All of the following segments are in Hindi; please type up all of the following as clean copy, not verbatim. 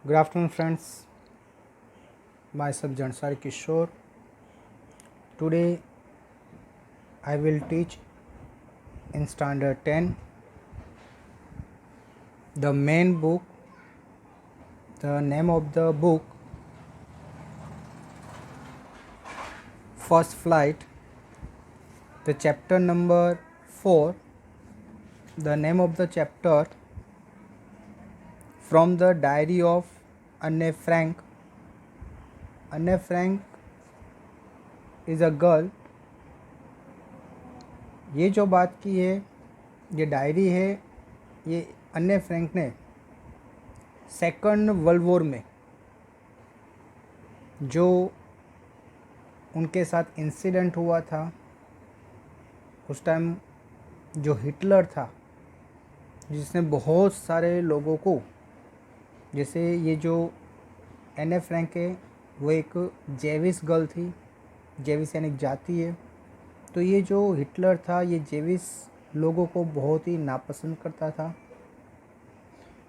Good afternoon, friends. Myself Jansar Kishore. Today I will teach in Standard 10 the main book. The name of the book First Flight. The chapter number 4. The name of the chapter From the Diary of Anne Frank. Anne Frank is a girl. ये जो बात की है, ये डायरी है, ये अन्ने फ्रैंक ने सेकंड वर्ल्ड वॉर में जो उनके साथ इंसिडेंट हुआ था, उस टाइम जो हिटलर था, जिसने बहुत सारे लोगों को, जैसे ये जो एने फ्रैंक है वो एक जेविस गर्ल थी, जेविस यानी जाति है। तो ये जो हिटलर था ये जेविस लोगों को बहुत ही नापसंद करता था,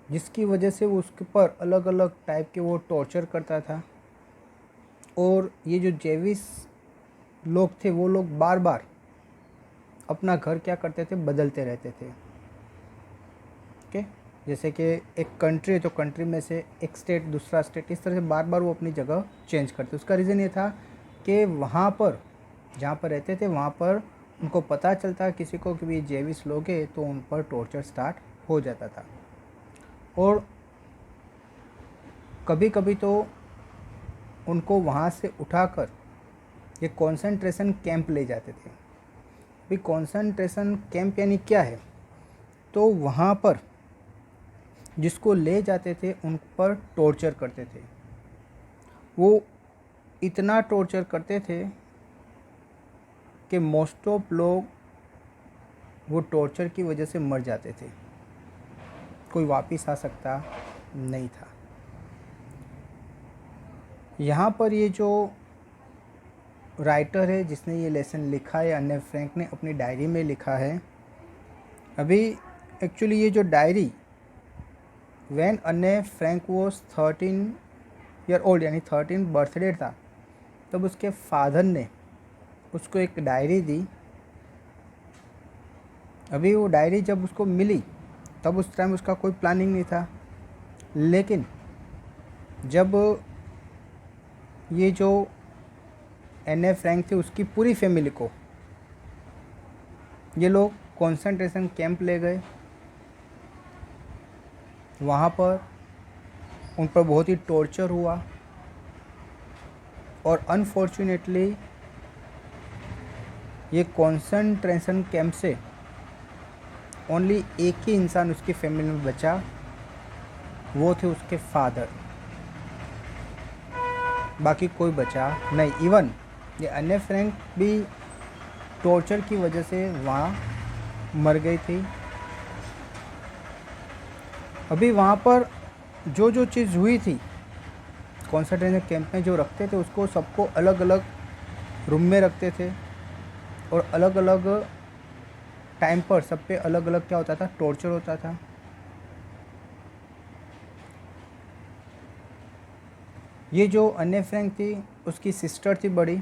जिसकी वजह से वो उसके ऊपर अलग अलग टाइप के वो टॉर्चर करता था। और ये जो जेविस लोग थे वो लोग बार बार अपना घर क्या करते थे, बदलते रहते थे। ओके, जैसे कि एक कंट्री है तो कंट्री में से एक स्टेट दूसरा स्टेट, इस तरह से बार बार वो अपनी जगह चेंज करते। उसका रीज़न ये था कि वहाँ पर जहाँ पर रहते थे वहाँ पर उनको पता चलता किसी को कि भी जेविस लोग हैं, तो उन पर टॉर्चर स्टार्ट हो जाता था। और कभी कभी तो उनको वहाँ से उठाकर ये कंसंट्रेशन कैंप ले जाते थे। भी कंसंट्रेशन कैंप यानी क्या है, तो वहाँ पर जिसको ले जाते थे उन पर टॉर्चर करते थे। वो इतना टॉर्चर करते थे कि मोस्ट ऑफ लोग वो टॉर्चर की वजह से मर जाते थे, कोई वापस आ सकता नहीं था। यहाँ पर ये जो राइटर है जिसने ये लेसन लिखा है, अन्ने फ्रैंक ने अपनी डायरी में लिखा है। अभी एक्चुअली ये जो डायरी, व्हेन अन्ने फ्रैंक वॉज 13 ईयर ओल्ड यानी 13 बर्थडे था, तब उसके फादर ने उसको एक डायरी दी। अभी वो डायरी जब उसको मिली तब उस टाइम उसका कोई प्लानिंग नहीं था, लेकिन जब ये जो एने फ्रैंक थे उसकी पूरी फैमिली को ये लोग कंसंट्रेशन कैंप ले गए। वहाँ पर उन पर बहुत ही टॉर्चर हुआ और अनफॉर्चुनेटली ये कंसंट्रेशन कैंप से ओनली एक ही इंसान उसकी फैमिली में बचा, वो थे उसके फादर, बाकी कोई बचा नहीं। इवन ये अन्य फ्रैंक भी टॉर्चर की वजह से वहाँ मर गई थी। अभी वहाँ पर जो जो चीज़ हुई थी कंसंट्रेशन कैंप में, जो रखते थे उसको सबको अलग अलग रूम में रखते थे और अलग अलग टाइम पर सब पे अलग अलग क्या होता था, टॉर्चर होता था। ये जो अन्य फ्रैंक थी उसकी सिस्टर थी बड़ी।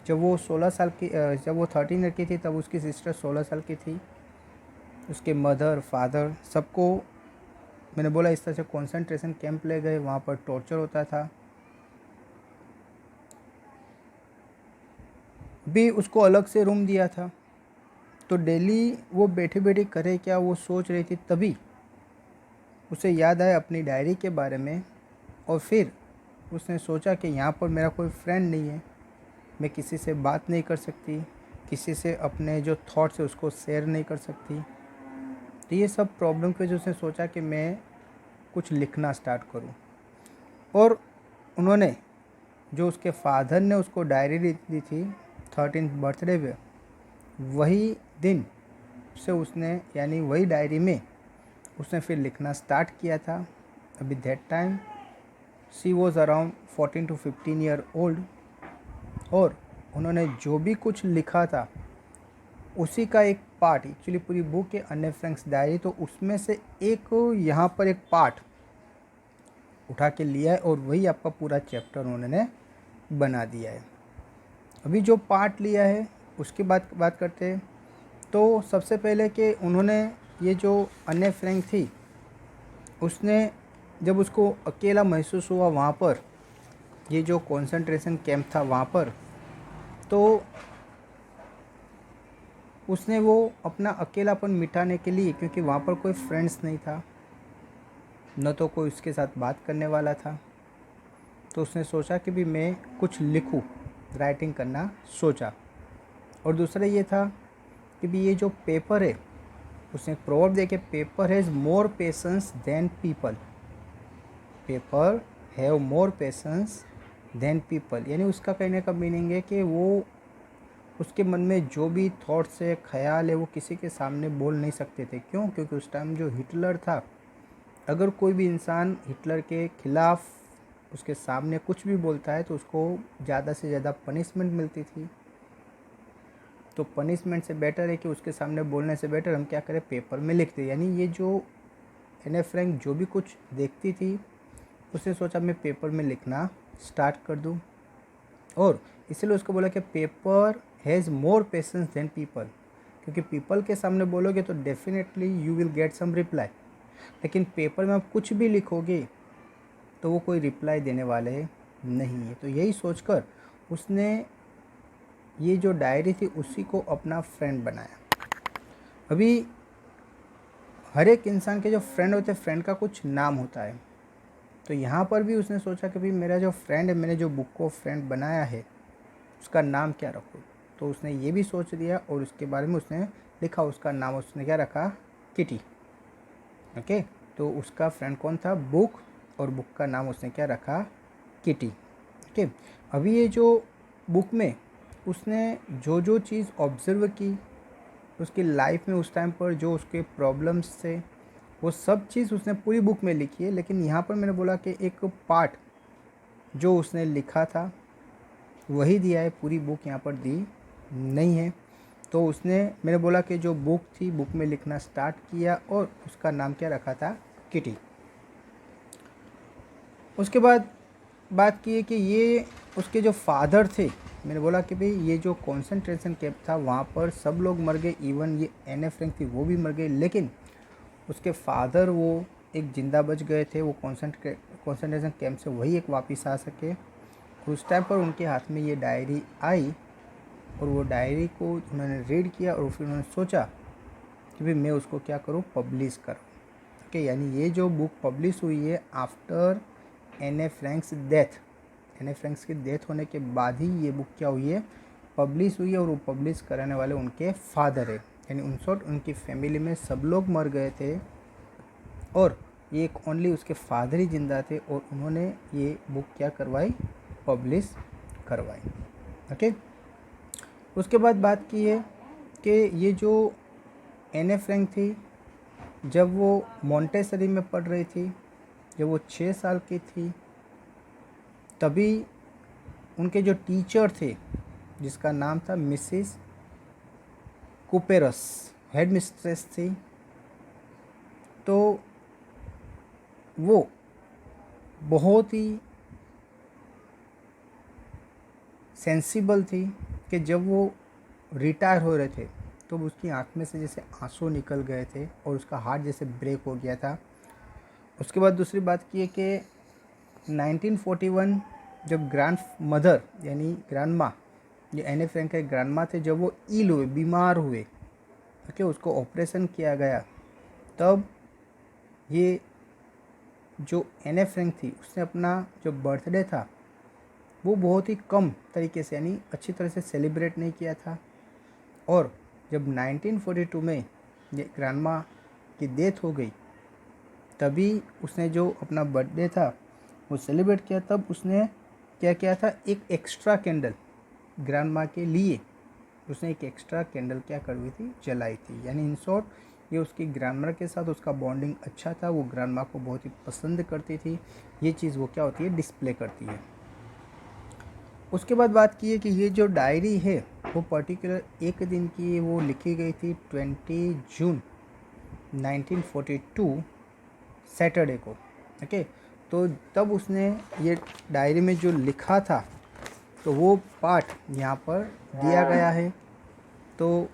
जब वो 16 साल की जब वो 13 ईयर की थी तब उसकी सिस्टर 16 साल की थी। उसके मदर फादर सबको मैंने बोला इस तरह से कंसंट्रेशन कैंप ले गए, वहाँ पर टॉर्चर होता था। भी उसको अलग से रूम दिया था, तो डेली वो बैठी बैठी करे क्या, वो सोच रही थी। तभी उसे याद आया अपनी डायरी के बारे में, और फिर उसने सोचा कि यहाँ पर मेरा कोई फ्रेंड नहीं है, मैं किसी से बात नहीं कर सकती, किसी से अपने जो थॉट्स है उसको शेयर नहीं कर सकती। तो ये सब प्रॉब्लम की वजह से उसने सोचा कि मैं कुछ लिखना स्टार्ट करूं। और उन्होंने जो उसके फादर ने उसको डायरी दी थी 13th बर्थडे पे, वही दिन से उसने यानी वही डायरी में उसने फिर लिखना स्टार्ट किया था। अभी that time she was around 14 to 15 year old. और उन्होंने जो भी कुछ लिखा था उसी का एक पार्ट, एक्चुअली पूरी बुक है अन्ने फ्रैंक्स डायरी, तो उसमें से एक यहाँ पर एक पार्ट उठा के लिया है और वही आपका पूरा चैप्टर उन्होंने बना दिया है। अभी जो पार्ट लिया है उसकी बात करते हैं। तो सबसे पहले कि उन्होंने ये जो अन्य फ्रैंक थी, उसने जब उसको अकेला महसूस हुआ वहाँ पर, ये जो कंसंट्रेशन कैंप था वहाँ पर, तो उसने वो अपना अकेलापन मिटाने के लिए, क्योंकि वहाँ पर कोई फ्रेंड्स नहीं था, न तो कोई उसके साथ बात करने वाला था, तो उसने सोचा कि भी मैं कुछ लिखूं, राइटिंग करना सोचा। और दूसरा ये था कि भी ये जो पेपर है, उसने एक प्रोवर्ब देखे, paper has more patience than people, paper have more patience than people. यानी उसका कहने का मीनिंग है कि वो उसके मन में जो भी थॉट्स है, ख्याल है, वो किसी के सामने बोल नहीं सकते थे। क्यों? क्योंकि उस टाइम जो हिटलर था, अगर कोई भी इंसान हिटलर के खिलाफ़ उसके सामने कुछ भी बोलता है तो उसको ज़्यादा से ज़्यादा पनिशमेंट मिलती थी। तो पनिशमेंट से बेटर है कि उसके सामने बोलने से बेटर हम क्या करें, पेपर में लिख दें। यानी ये जो एने फ्रैंक जो भी कुछ देखती थी, उसने सोचा मैं पेपर में लिखना स्टार्ट कर दूं, और इसलिए उसको बोला कि paper has more patience than people, क्योंकि पीपल के सामने बोलोगे तो definitely you will get some reply, लेकिन पेपर में आप कुछ भी लिखोगे तो वो कोई रिप्लाई देने वाले नहीं है। तो यही सोचकर उसने ये जो डायरी थी उसी को अपना फ्रेंड बनाया। अभी हर एक इंसान के जो फ्रेंड होते हैं, फ्रेंड का कुछ नाम होता है, तो यहाँ पर भी उसने सोचा कि भाई मेरा जो फ्रेंड है, मैंने जो बुक को फ्रेंड बनाया है, उसका नाम क्या रखूँ। तो उसने ये भी सोच लिया और उसके बारे में उसने लिखा। उसका नाम उसने क्या रखा, किटी। ओके, तो उसका फ्रेंड कौन था, बुक, और बुक का नाम उसने क्या रखा, किटी। ओके, अभी ये जो बुक में उसने जो जो चीज़ ऑब्जर्व की उसकी लाइफ में उस टाइम पर, जो उसके प्रॉब्लम्स थे, वो सब चीज़ उसने पूरी बुक में लिखी है। लेकिन यहाँ पर मैंने बोला कि एक पार्ट जो उसने लिखा था वही दिया है, पूरी बुक यहाँ पर दी नहीं है। तो उसने, मैंने बोला कि जो बुक थी, बुक में लिखना स्टार्ट किया और उसका नाम क्या रखा था, किटी। उसके बाद बात की है कि ये उसके जो फादर थे, मैंने बोला कि भाई ये जो कंसंट्रेशन कैंप था वहाँ पर सब लोग मर गए, इवन ये एने फ्रैंक थी वो भी मर गए, लेकिन उसके फादर वो एक जिंदा बच गए थे। वो कंसंट्रेशन कैंप से वही एक वापस आ सके। उस टाइम पर उनके हाथ में ये डायरी आई और वो डायरी को उन्होंने रीड किया और फिर उन्होंने सोचा कि भाई मैं उसको क्या करूँ, पब्लिश करूँ। ओके, यानी ये जो बुक पब्लिश हुई है आफ्टर एने फ्रैंक्स डेथ, एने फ्रैंक्स की डेथ होने के बाद ही ये बुक क्या हुई है, पब्लिश हुई है। और वो पब्लिश कराने वाले उनके फादर है, यानी उन शॉर्ट उनकी फैमिली में सब लोग मर गए थे और ये एक ओनली उसके फादर ही जिंदा थे और उन्होंने ये बुक क्या करवाई, पब्लिश करवाई। ओके, उसके बाद बात की है कि ये जो एने फ्रैंक थी, जब वो मॉन्टेसरी में पढ़ रही थी, जब वो 6 साल की थी, तभी उनके जो टीचर थे, जिसका नाम था मिसिस कुपेरस, हेड मिस्ट्रेस थी, तो वो बहुत ही सेंसिबल थी कि जब वो रिटायर हो रहे थे तो उसकी आँख में से जैसे आंसू निकल गए थे और उसका हार्ट जैसे ब्रेक हो गया था। उसके बाद दूसरी बात की है कि 1941 जब ग्रैंड मदर यानी ग्रैंड माँ, ये एने फ्रैंक के ग्रैंड माँ थे, जब वो इल हुए, बीमार हुए, ओके, उसको ऑपरेशन किया गया, तब ये जो एने फ्रैंक थी उसने अपना जो बर्थडे था वो बहुत ही कम तरीके से, यानी अच्छी तरह से सेलिब्रेट नहीं किया था। और जब 1942 में ये ग्रैंडमा की डेथ हो गई, तभी उसने जो अपना बर्थडे था वो सेलिब्रेट किया। तब उसने क्या किया था, एक एक्स्ट्रा कैंडल ग्रैंडमा के लिए उसने एक एक्स्ट्रा कैंडल क्या करवाई थी, जलाई थी। यानी इन शॉर्ट ये उसकी ग्रैंडमा के साथ उसका बॉन्डिंग अच्छा था, वो ग्रैंडमा को बहुत ही पसंद करती थी। ये चीज़ वो क्या होती है, डिस्प्ले करती है। उसके बाद बात की है कि ये जो डायरी है वो पर्टिकुलर एक दिन की वो लिखी गई थी 20 जून 1942 सैटरडे को। ओके, तो तब उसने ये डायरी में जो लिखा था तो वो पार्ट यहाँ पर दिया गया है। तो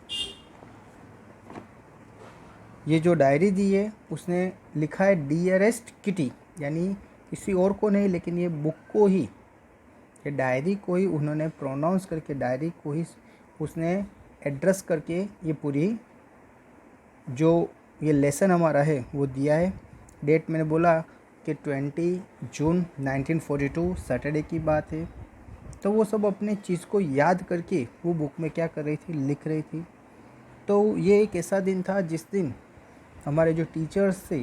ये जो डायरी दी है उसने लिखा है डियरेस्ट किटी, यानी किसी और को नहीं लेकिन ये बुक को ही, ये डायरी को ही उन्होंने प्रोनाउंस करके, डायरी को ही उसने एड्रेस करके ये पूरी जो ये लेसन हमारा है वो दिया है। डेट मैंने बोला कि 20 जून 1942 सैटरडे की बात है। तो वो सब अपने चीज़ को याद करके वो बुक में क्या कर रही थी, लिख रही थी। तो ये एक ऐसा दिन था जिस दिन हमारे जो टीचर्स थे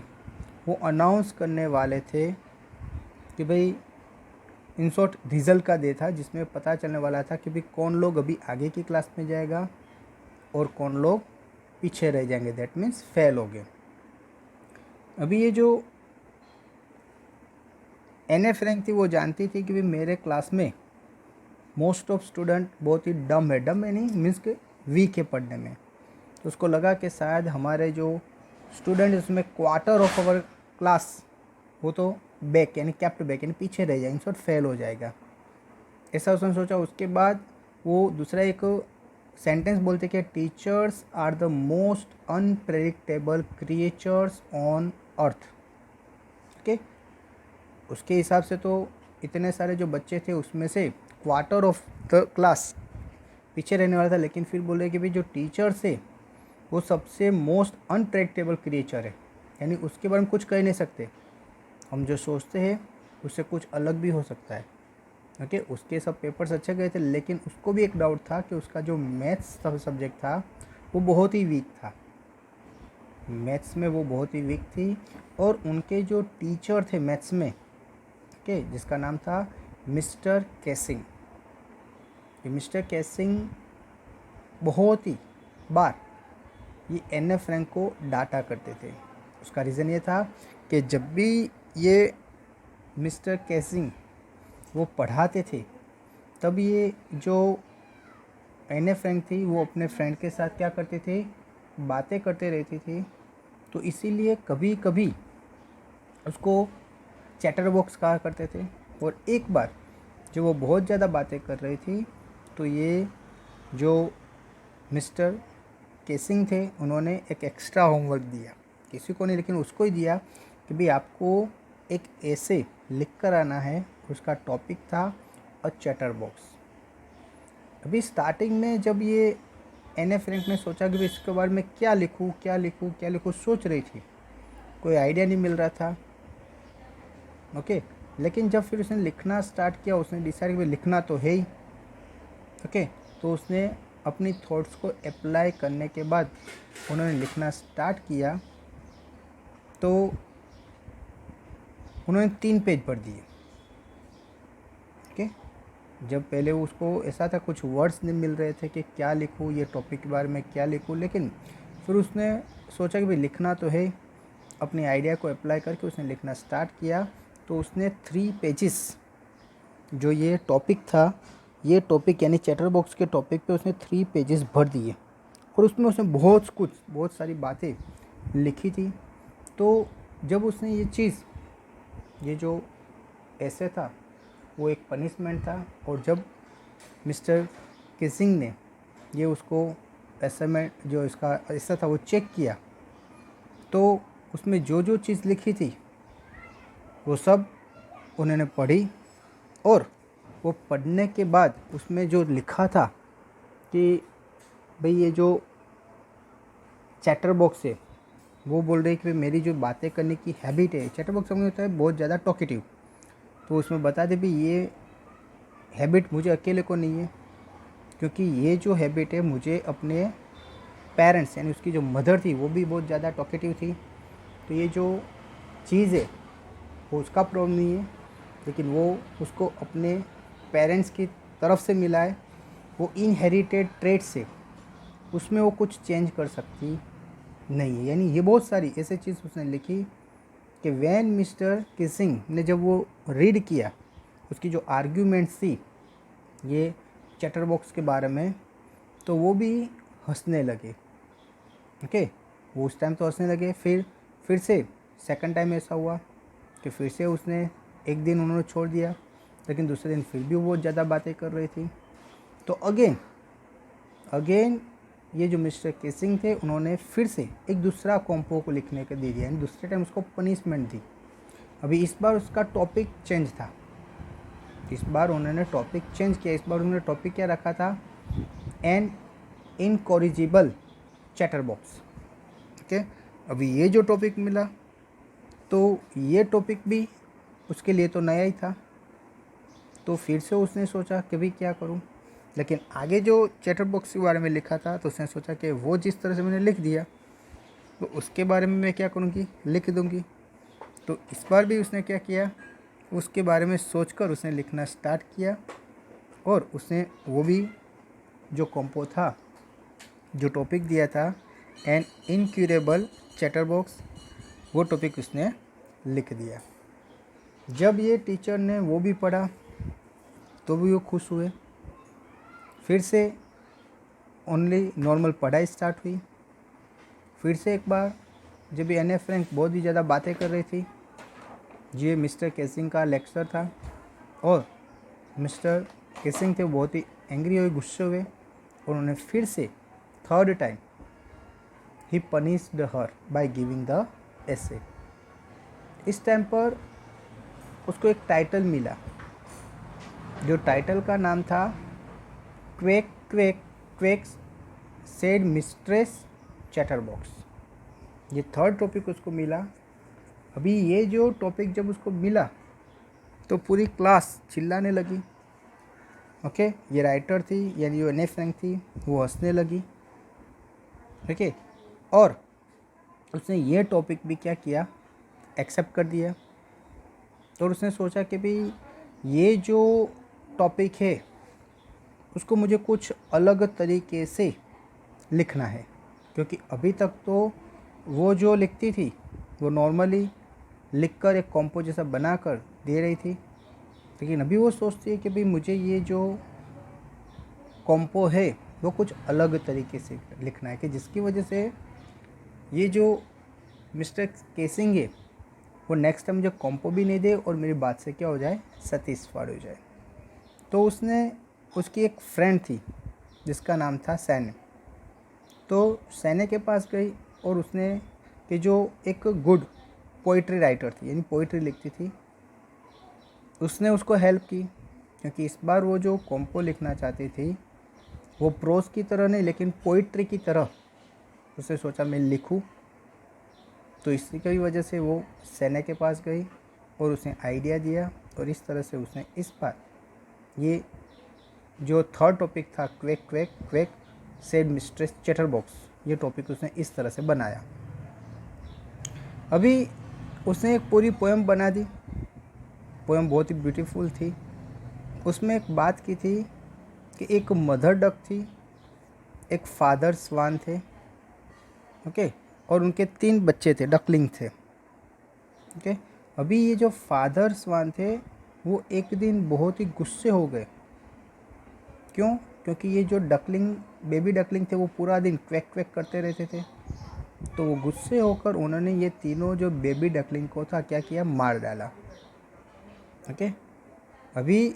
वो अनाउंस करने वाले थे कि भाई इन शॉर्ट रिज़ल्ट का डे था, जिसमें पता चलने वाला था कि भाई कौन लोग अभी आगे की क्लास में जाएगा और कौन लोग पीछे रह जाएंगे, दैट मीन्स फेल हो गए। अभी ये जो एने फ्रैंक थी वो जानती थी कि भाई मेरे क्लास में मोस्ट ऑफ स्टूडेंट बहुत ही डम है, डम है नहीं मीन्स के वीक है पढ़ने में। तो उसको लगा कि शायद हमारे जो स्टूडेंट उसमें क्वार्टर ऑफ आवर क्लास वो तो बैक यानी कैप्ट बैक यानी पीछे रह जाएंगे, शॉर्ट फेल हो जाएगा, ऐसा उसने सोचा। उसके बाद वो दूसरा एक सेंटेंस बोलते कि teachers are the most unpredictable creatures on earth. Okay, उसके हिसाब से तो इतने सारे जो बच्चे थे उसमें से क्वार्टर ऑफ द क्लास पीछे रहने वाला था, लेकिन फिर बोले कि भाई जो टीचर्स है वो सबसे मोस्ट अनप्रेडिक्टेबल क्रिएचर है, यानी उसके बारे में कुछ कह नहीं सकते। हम जो सोचते हैं उससे कुछ अलग भी हो सकता है। ओके, उसके सब पेपर्स अच्छे गए थे, लेकिन उसको भी एक डाउट था कि उसका जो मैथ्स सब्जेक्ट था वो बहुत ही वीक था, मैथ्स में वो बहुत ही वीक थी। और उनके जो टीचर थे मैथ्स में, ओके, जिसका नाम था मिस्टर कैसिंग, ये मिस्टर कैसिंग बहुत ही बार ये एने फ्रैंक को डांटा करते थे। उसका रीज़न ये था कि जब भी ये मिस्टर कैसिंग वो पढ़ाते थे तब ये जो एने फ्रैंक थी वो अपने फ्रेंड के साथ क्या करते थे, बातें करते रहती थी। तो इसीलिए कभी कभी उसको चैटर बॉक्स कहा करते थे। और एक बार जब वो बहुत ज़्यादा बातें कर रही थी तो ये जो मिस्टर केसिंग थे उन्होंने एक एक्स्ट्रा होमवर्क दिया, किसी को नहीं लेकिन उसको ही दिया कि भाई आपको एक ऐसे लिख कर आना है। उसका टॉपिक था अ चैटर बॉक्स। अभी स्टार्टिंग में जब ये एने फ्रैंक ने सोचा कि भाई इसके बारे में क्या लिखूँ क्या लिखूँ क्या लिखूँ, सोच रही थी, कोई आइडिया नहीं मिल रहा था। ओके, लेकिन जब फिर उसने लिखना स्टार्ट किया उसने डिसाइड कि लिखना तो है ही। ओके, तो उसने अपनी थॉट्स को अप्लाई करने के बाद उन्होंने लिखना स्टार्ट किया। तो उन्होंने 3 पेज भर दिए। ओके, जब पहले उसको ऐसा था कुछ वर्ड्स नहीं मिल रहे थे कि क्या लिखूँ, ये टॉपिक के बारे में क्या लिखूँ, लेकिन फिर उसने सोचा कि भाई लिखना तो है, अपनी आइडिया को अप्लाई करके उसने लिखना स्टार्ट किया। तो उसने 3 पेजेस जो ये टॉपिक था, ये टॉपिक यानी चैटर बॉक्स के टॉपिक पे उसने 3 पेजेस भर दिए और उसमें उसने बहुत सारी बातें लिखी थी। तो जब उसने ये चीज़, ये जो ऐसे था वो एक पनिशमेंट था, और जब मिस्टर किसिंग ने ये उसको असाइनमेंट जो इसका ऐसा था वो चेक किया तो उसमें जो जो चीज़ लिखी थी वो सब उन्होंने पढ़ी। और वो पढ़ने के बाद उसमें जो लिखा था कि भाई ये जो चैटर बॉक्स है वो बोल रही है कि मेरी जो बातें करने की हैबिट है, चैटर बॉक्स में होता है बहुत ज़्यादा टॉकेटिव, तो उसमें बता दे भी ये हैबिट मुझे अकेले को नहीं है, क्योंकि ये जो हैबिट है मुझे अपने पेरेंट्स यानी उसकी जो मदर थी वो भी बहुत ज़्यादा टॉकेटिव थी। तो ये जो चीज़ है वो उसका प्रॉब्लम नहीं है, लेकिन वो उसको अपने पेरेंट्स की तरफ से मिला है, वो इनहेरिटेड ट्रेट से उसमें वो कुछ चेंज कर सकती नहीं है। यानी ये बहुत सारी ऐसे चीज़ उसने लिखी कि वैन मिस्टर किसिंग ने जब वो रीड किया उसकी जो आर्ग्यूमेंट्स थी ये चैटर बॉक्स के बारे में, तो वो भी हंसने लगे। ओके, वो उस टाइम तो हंसने लगे, फिर से सेकंड टाइम ऐसा हुआ कि फिर से उसने एक दिन उन्होंने छोड़ दिया, लेकिन दूसरे दिन फिर भी वो ज़्यादा बातें कर रही थी। तो अगेन ये जो मिस्टर केसिंग थे उन्होंने फिर से एक दूसरा कॉम्पो को लिखने का दे दिया, यानी दूसरे टाइम उसको पनिशमेंट दी। अभी इस बार उसका टॉपिक चेंज था, इस बार उन्होंने टॉपिक चेंज किया। इस बार उन्होंने टॉपिक क्या रखा था, an incorrigible chatterbox. Okay, अभी ये जो टॉपिक मिला तो ये टॉपिक भी उसके लिए तो नया ही था, तो फिर से उसने सोचा कि भाई क्या करूं। लेकिन आगे जो चैटर बॉक्स के बारे में लिखा था तो उसने सोचा कि वो जिस तरह से मैंने लिख दिया तो उसके बारे में मैं क्या करूँगी, लिख दूँगी। तो इस बार भी उसने क्या किया, उसके बारे में सोचकर उसने लिखना स्टार्ट किया, और उसने वो भी जो कॉम्पो था, जो टॉपिक दिया था एन इनक्यूरेबल चैटर बॉक्स, वो टॉपिक उसने लिख दिया। जब ये टीचर ने वो भी पढ़ा तो भी वो खुश हुए। फिर से ओनली नॉर्मल पढ़ाई स्टार्ट हुई। फिर से एक बार जब ये एने फ्रैंक बहुत ही ज़्यादा बातें कर रही थी, ये मिस्टर केसिंग का लेक्चर था, और मिस्टर केसिंग थे बहुत ही एंग्री हुए, गुस्से हुए, और उन्होंने फिर से थर्ड टाइम ही punished her by giving the essay. इस टाइम पर उसको एक टाइटल मिला, जो टाइटल का नाम था quake quake quakes said mistress chatterbox. ये थर्ड टॉपिक उसको मिला। अभी ये जो टॉपिक जब उसको मिला तो पूरी क्लास चिल्लाने लगी। ओके, ये राइटर थी यानी जो एने फ्रैंक थी वो हंसने लगी। ओके, और उसने ये टॉपिक भी क्या किया, एक्सेप्ट कर दिया। तो उसने सोचा कि भाई ये जो टॉपिक है उसको मुझे कुछ अलग तरीके से लिखना है, क्योंकि अभी तक तो वो जो लिखती थी वो नॉर्मली लिखकर एक कॉम्पो जैसा बनाकर दे रही थी, लेकिन अभी वो सोचती है कि भाई मुझे ये जो कॉम्पो है वो कुछ अलग तरीके से लिखना है, कि जिसकी वजह से ये जो मिस्टर केसिंग है वो नेक्स्ट टाइम मुझे कॉम्पो भी नहीं दे और मेरी बात से क्या हो जाए, सेटिस्फाइड हो जाए। तो उसकी एक फ्रेंड थी जिसका नाम था सैने। तो सैने के पास गई और उसने कि जो एक गुड पोइट्री राइटर थी यानी पोइट्री लिखती थी, उसने उसको हेल्प की, क्योंकि इस बार वो जो कॉम्पो लिखना चाहती थी वो प्रोज की तरह नहीं लेकिन पोइट्री की तरह उसने सोचा मैं लिखूं। तो इसी की वजह से वो सैने के पास गई और उसने आइडिया दिया, और इस तरह से उसने इस बार ये जो थर्ड टॉपिक था quake quake quake said mistress chatter box, ये टॉपिक उसने इस तरह से बनाया। अभी उसने एक पूरी पोएम बना दी। पोएम बहुत ही ब्यूटीफुल थी। उसमें एक बात की थी कि एक मदर डक थी, एक फादर स्वान थे, ओके, और उनके 3 बच्चे थे, डकलिंग थे। ओके, अभी ये जो फादर स्वान थे वो एक दिन बहुत ही गुस्से हो गए। क्यों? क्योंकि ये जो डकलिंग, बेबी डकलिंग थे वो पूरा दिन क्वैक क्वैक करते रहते थे। तो वो गुस्से होकर उन्होंने ये तीनों जो बेबी डकलिंग को था क्या किया, मार डाला। ओके, अभी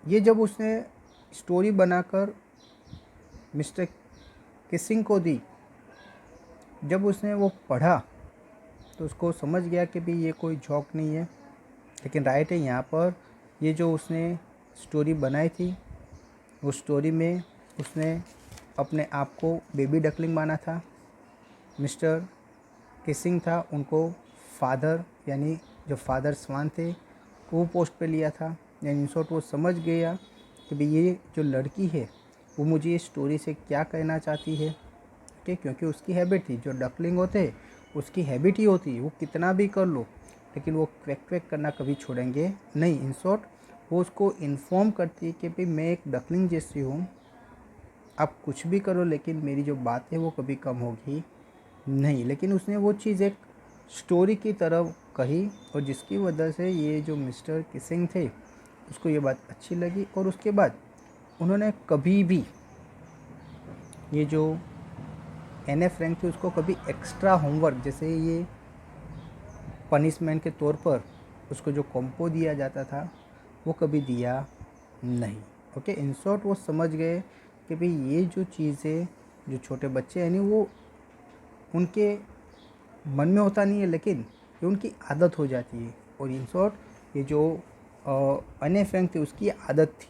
ये जब उसने स्टोरी बनाकर मिस्टर किसिंग को दी, जब उसने वो पढ़ा तो उसको समझ गया कि भाई ये कोई जोक नहीं है, लेकिन राइट है यहाँ पर ये जो उसने स्टोरी बनाई थी वो स्टोरी में उसने अपने आप को बेबी डकलिंग माना था। मिस्टर किसिंग था उनको फादर यानी जो फादर स्वान थे वो पोस्ट पे लिया था। यानी इन शॉर्ट वो समझ गया कि भाई ये जो लड़की है वो मुझे ये स्टोरी से क्या कहना चाहती है। ठीक, क्योंकि उसकी हैबिट थी, जो डकलिंग होते उसकी हैबिट ही होती, वो कितना भी कर लो लेकिन वो क्वैक क्वैक करना कभी छोड़ेंगे नहीं। इन शॉर्ट वो उसको इन्फॉर्म करती है कि भाई मैं एक डकलिंग जैसी हूँ, आप कुछ भी करो लेकिन मेरी जो बात है वो कभी कम होगी नहीं। लेकिन उसने वो चीज़ एक स्टोरी की तरह कही, और जिसकी वजह से ये जो मिस्टर किसिंग थे उसको ये बात अच्छी लगी, और उसके बाद उन्होंने कभी भी ये जो एने फ्रैंक थे उसको कभी एक्स्ट्रा होमवर्क, जैसे ये पनिशमेंट के तौर पर उसको जो कॉम्पो दिया जाता था वो कभी दिया नहीं। ओके, इन शॉर्ट वो समझ गए कि भाई ये जो चीज़ें जो छोटे बच्चे हैं नहीं वो उनके मन में होता नहीं है, लेकिन ये उनकी आदत हो जाती है। और इन शॉर्ट ये जो अने फ्रैंक थे उसकी आदत थी।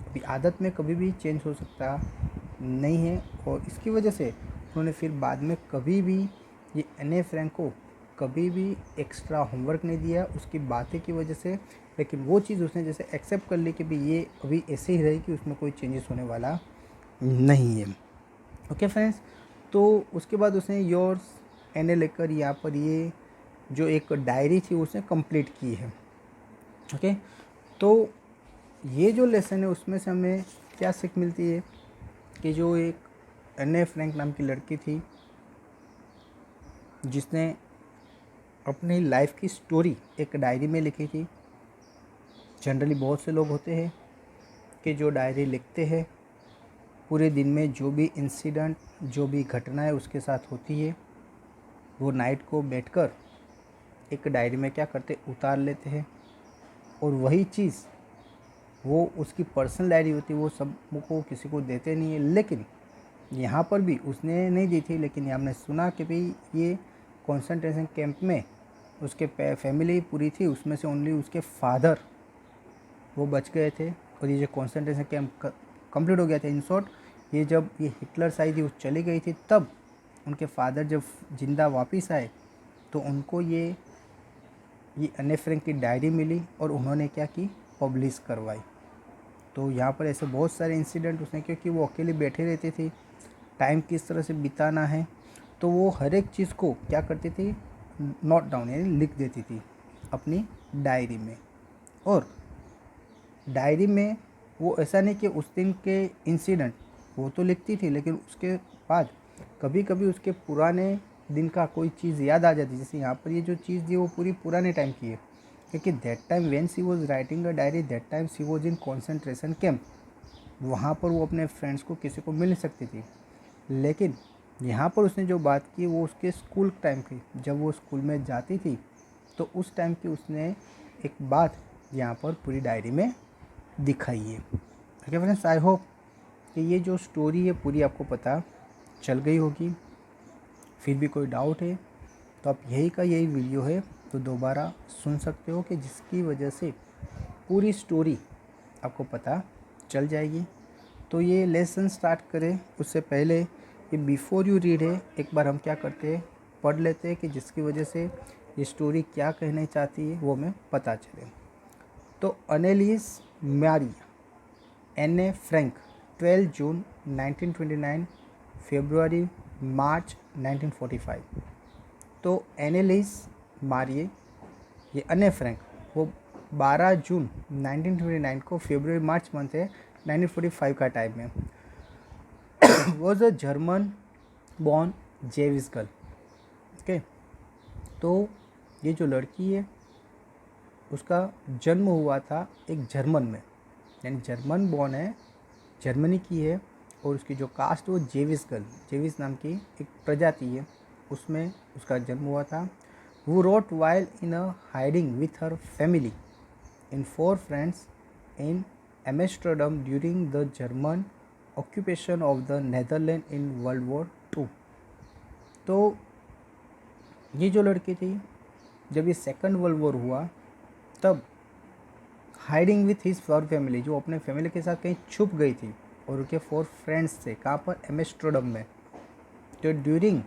अभी आदत में कभी भी चेंज हो सकता नहीं है, और इसकी वजह से उन्होंने फिर बाद में कभी भी ये अने फ्रैंक को कभी भी एक्स्ट्रा होमवर्क नहीं दिया उसकी बातें की वजह से। लेकिन वो चीज़ उसने जैसे एक्सेप्ट कर ली कि भाई ये अभी ऐसे ही रहेगी, उसमें कोई चेंजेस होने वाला नहीं है। ओके फ्रेंड्स, तो उसके बाद उसने योर्स एने लेकर यहाँ पर ये जो एक डायरी थी उसने कंप्लीट की है। ओके, तो ये जो लेसन है उसमें से हमें क्या सीख मिलती है कि जो एक एने फ्रैंक नाम की लड़की थी जिसने अपनी लाइफ की स्टोरी एक डायरी में लिखी थी। जनरली बहुत से लोग होते हैं कि जो डायरी लिखते हैं पूरे दिन में जो भी इंसिडेंट जो भी घटनाएं उसके साथ होती है वो नाइट को बैठकर एक डायरी में क्या करते उतार लेते हैं, और वही चीज़ वो उसकी पर्सनल डायरी होती है, वो सबको किसी को देते नहीं है। लेकिन यहाँ पर भी उसने नहीं दी थी, लेकिन हमने सुना कि भाई ये कंसंट्रेशन कैंप में उसके फैमिली पूरी थी, उसमें से ओनली उसके फादर वो बच गए थे। और ये जो कंसंट्रेशन कैंप कंप्लीट हो गया था, इन शॉर्ट ये जब ये हिटलर्स आई थी वो चली गई थी, तब उनके फादर जब जिंदा वापस आए तो उनको ये अने फ्रैंक की डायरी मिली और उन्होंने क्या की पब्लिश करवाई। तो यहाँ पर ऐसे बहुत सारे इंसिडेंट उसने, क्योंकि वो अकेले बैठे रहती थी, टाइम किस तरह से बिताना है, तो वो हर एक चीज़ को क्या करती थी नोट डाउन यानी लिख देती थी अपनी डायरी में। और डायरी में वो ऐसा नहीं कि उस दिन के इंसिडेंट वो तो लिखती थी, लेकिन उसके बाद कभी कभी उसके पुराने दिन का कोई चीज़ याद आ जाती। जैसे यहाँ पर ये जो चीज़ थी वो पूरी पुराने टाइम की है, क्योंकि that time when she was writing a diary that time she was in concentration camp. वहाँ पर वो अपने फ्रेंड्स को किसी को मिल नहीं सकती थी। लेकिन यहाँ पर उसने जो बात की वो उसके स्कूल टाइम की, जब वो स्कूल में जाती थी तो उस टाइम की उसने एक बात यहाँ पर पूरी डायरी में दिखाई है। ओके फ्रेंड्स, आई होप कि ये जो स्टोरी है पूरी आपको पता चल गई होगी। फिर भी कोई डाउट है तो आप यही वीडियो है तो दोबारा सुन सकते हो, कि जिसकी वजह से पूरी स्टोरी आपको पता चल जाएगी। तो ये लेसन स्टार्ट करें उससे पहले ये बिफोर यू रीड है एक बार हम क्या करते हैं पढ़ लेते हैं, कि जिसकी वजह से ये स्टोरी क्या कहना चाहती है वो हमें पता चले। तो अनेलिस मारिया एने फ्रैंक 12 जून 1929 फरवरी मार्च 1945। तो एनेलिस मारिए ये अने फ्रैंक वो 12 जून 1929 को फरवरी मार्च मंथ है 1945 का टाइम है was a German born Jewish girl. Okay, तो ये जो लड़की है उसका जन्म हुआ था एक जर्मन में, यानी जर्मन बॉर्न है, जर्मनी की है, और उसकी जो कास्ट वो जेविस गर्ल, जेविस नाम की एक प्रजाति है, उसमें उसका जन्म हुआ था। वो wrote while in a hiding with her family in 4 friends in Amsterdam during the German occupation of the Netherland in world war 2। तो ये जो लड़की थी जब ये सेकंड वर्ल्ड वॉर हुआ तब हाइडिंग विथ हिज 4 फैमिली, जो अपने फैमिली के साथ कहीं छुप गई थी, और उनके 4 फ्रेंड्स थे कहाँ पर एम्स्टर्डम में। तो ड्यूरिंग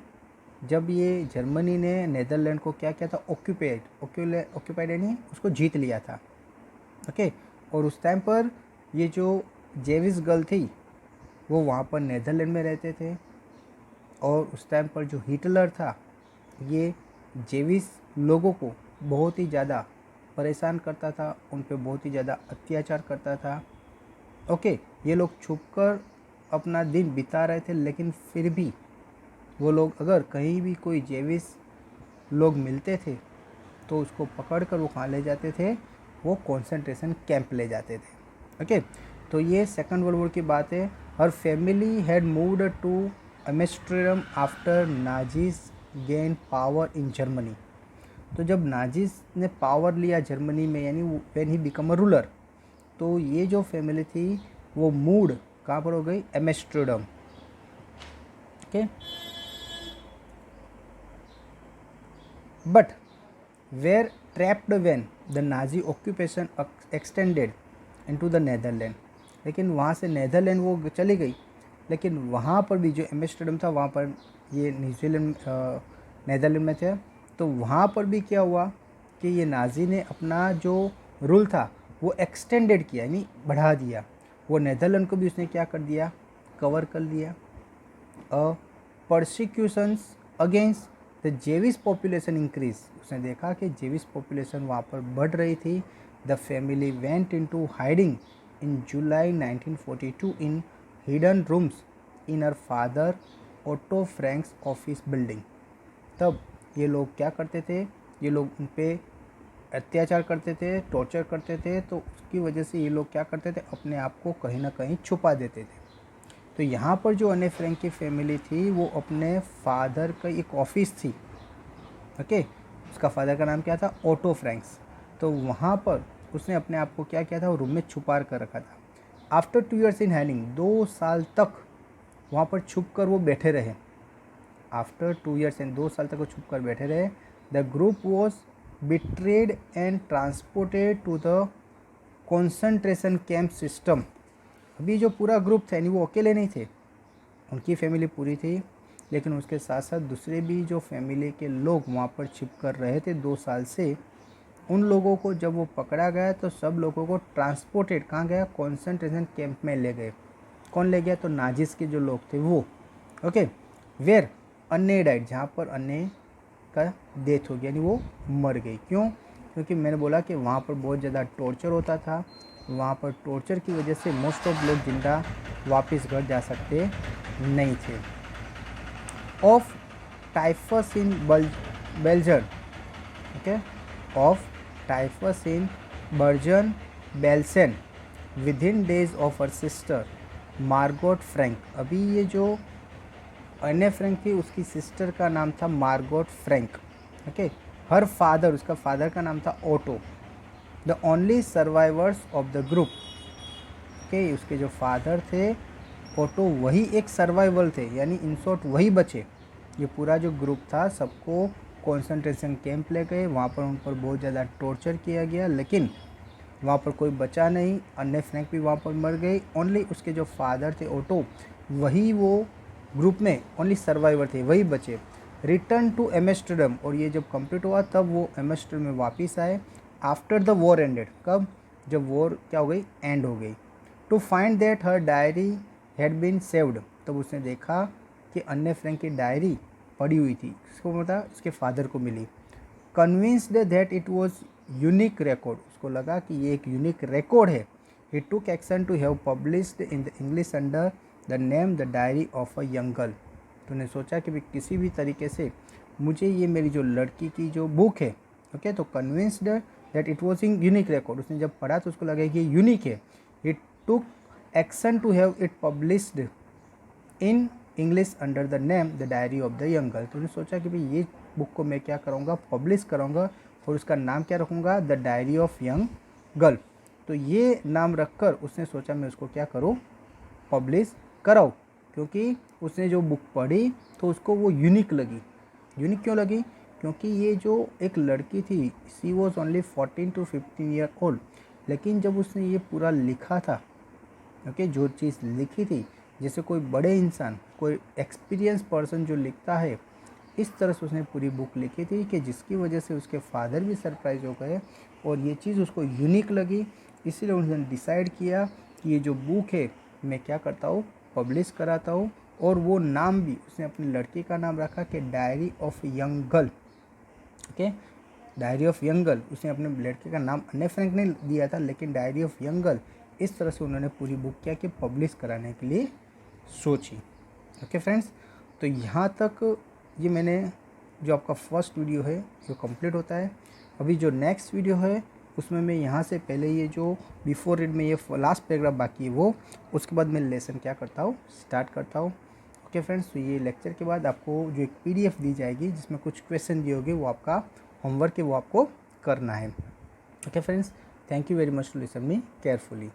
जब ये जर्मनी ने नेदरलैंड को क्या किया था ऑक्यूपाइड यानी उसको जीत लिया था। ओके, और उस टाइम पर ये जो जेविस गर्ल थी वो वहाँ पर नेदरलैंड में रहते थे, और उस टाइम पर जो हिटलर था ये जेविस लोगों को बहुत ही ज़्यादा परेशान करता था, उन पे बहुत ही ज़्यादा अत्याचार करता था। ओके, ये लोग छुपकर अपना दिन बिता रहे थे, लेकिन फिर भी वो लोग अगर कहीं भी कोई जेविस लोग मिलते थे तो उसको पकड़कर वो कहाँ ले जाते थे, वो कंसंट्रेशन कैंप ले जाते थे। ओके, तो ये सेकंड वर्ल्ड वॉर की बात है। Her family had moved to Amsterdam after Nazis gain power in Germany. तो जब नाजीज ने पावर लिया जर्मनी में, यानी when he become a ruler, तो ये जो फैमिली थी वो मूड कहाँ पर हो गई, Amsterdam. Okay, but were trapped when the Nazi occupation extended into the Netherland. लेकिन वहाँ से नेदरलैंड वो चली गई, लेकिन वहाँ पर भी जो एम्स्टर्डम था वहाँ पर, ये न्यूजीलैंड नेदरलैंड में थे, तो वहाँ पर भी क्या हुआ कि ये नाजी ने अपना जो रूल था वो एक्सटेंडेड किया, यानी बढ़ा दिया। वो नेदरलैंड को भी उसने क्या कर दिया, कवर कर लिया। Persecutions against the Jewish population increase. उसने देखा कि जेविश पॉपुलेशन वहाँ पर बढ़ रही थी। The family went into hiding in July 1942 in hidden rooms in her father Otto Frank's office building. तब ये लोग क्या करते थे, ये लोग उन पर अत्याचार करते थे, टॉर्चर करते थे, तो उसकी वजह से ये लोग क्या करते थे, अपने आप को कहीं ना कहीं छुपा देते थे। तो यहाँ पर जो अने फ्रैंक की फैमिली थी वो अपने फादर का एक ऑफिस थी, ओके, उसका फादर का नाम क्या था, ओटो फ्रैंक्स। तो वहाँ पर उसने अपने आप को क्या किया था, वो रूम में छुपा कर रखा था। आफ्टर 2 years इन हाइडिंग, 2 साल तक वहाँ पर छुप कर वो बैठे रहे। आफ्टर 2 years एंड 2 साल तक वो छुप कर बैठे रहे। The group was betrayed and transported to the concentration camp system. अभी जो पूरा ग्रुप था, यानी वो अकेले नहीं थे, उनकी फैमिली पूरी थी, लेकिन उसके साथ साथ दूसरे भी जो फैमिली के लोग वहाँ पर छिप कर रहे थे 2 साल से, उन लोगों को जब वो पकड़ा गया तो सब लोगों को ट्रांसपोर्टेड कहाँ गया, कॉन्सेंट्रेशन कैंप में ले गए। कौन ले गया, तो नाजिस के जो लोग थे वो, ओके। वेयर अन्य डाइट, जहाँ पर अन्य का डेथ हो गया, यानी वो मर गई। क्यों, क्योंकि मैंने बोला कि वहाँ पर बहुत ज़्यादा टॉर्चर होता था। वहाँ पर टॉर्चर की वजह से मोस्ट ऑफ लोग जिंदा वापस घर जा सकते नहीं थे। Of typhus in Belsen, okay, of typhus in Bergen Belsen within days of her sister Margot Frank. अभी ये जो एने फ्रैंक थी उसकी सिस्टर का नाम था Margot Frank, okay. Her father, उसका फादर का नाम था Otto. The only survivors of the group, okay, उसके जो फादर थे ओटो वही एक सर्वाइवल थे, यानी इन शॉर्ट वही बचे। ये पूरा जो ग्रुप था सबको कॉन्सेंट्रेशन कैंप ले गए, वहाँ पर उन पर बहुत ज़्यादा टॉर्चर किया गया, लेकिन वहाँ पर कोई बचा नहीं। अन्य फ्रैंक भी वहाँ पर मर गई। ओनली उसके जो फादर थे ओटो, वही वो ग्रुप में ओनली सर्वाइवर थे, वही बचे। रिटर्न टू एम्स्टर्डम, और ये जब कंप्लीट हुआ तब वो एम्स्टर्डम में वापस आए। आफ्टर द वॉर एंडेड, कब, जब वॉर क्या हो गई, एंड हो गई। To find that her diary had been saved, तब उसने देखा कि अन्य फ्रैंक की डायरी पड़ी हुई थी, उसको मतलब उसके फादर को मिली। Convinced that it was unique record, उसको लगा कि ये एक यूनिक रिकॉर्ड है। He took action to have published in the English under the name the diary of a young girl. तो उन्हें सोचा कि भी किसी भी तरीके से मुझे ये मेरी जो लड़की की जो बुक है, ओके, तो convinced that it was in unique record, उसने जब पढ़ा तो उसको लगा कि ये यूनिक है। He took action to have it published in English under the name the diary of the young girl. तो उन्हें सोचा कि भाई ये बुक को मैं क्या करूँगा, पब्लिश करूँगा, और उसका नाम क्या रखूँगा, the diary of young girl. तो ये नाम रखकर उसने सोचा मैं उसको क्या करूँ, पब्लिश कराऊँ, क्योंकि उसने जो बुक पढ़ी तो उसको वो यूनिक लगी। यूनिक क्यों लगी, क्योंकि ये जो एक लड़की थी, she was only 14 to 15 year old, लेकिन जब उसने ये पूरा लिखा था, ओके, जो चीज़ लिखी थी, जैसे कोई बड़े इंसान, कोई एक्सपीरियंस पर्सन जो लिखता है, इस तरह से उसने पूरी बुक लिखी थी कि जिसकी वजह से उसके फादर भी सरप्राइज हो गए और ये चीज़ उसको यूनिक लगी। इसीलिए उन्होंने डिसाइड किया कि ये जो बुक है मैं क्या करता हूँ, पब्लिश कराता हूँ। और वो नाम भी उसने अपनी लड़की का नाम रखा कि diary of young girl, okay, diary of young girl. उसने अपने लड़के का नाम अन्य फ्रैंक ने दिया था, लेकिन डायरी ऑफ यंग गर्ल इस तरह से उन्होंने पूरी बुक क्या कि पब्लिश कराने के लिए सोची। ओके फ्रेंड्स, तो यहाँ तक ये मैंने जो आपका फर्स्ट वीडियो है जो कंप्लीट होता है। अभी जो नेक्स्ट वीडियो है उसमें मैं यहाँ से पहले ये जो बिफोर रीड में ये लास्ट पैराग्राफ बाकी है वो, उसके बाद मैं लेसन क्या करता हूँ, स्टार्ट करता हूँ। ओके फ्रेंड्स, तो ये लेक्चर के बाद आपको जो एक PDF दी जाएगी जिसमें कुछ क्वेश्चन दिए होंगे वो आपका होमवर्क है वो आपको करना है। Okay friends, thank you very much to listen me carefully.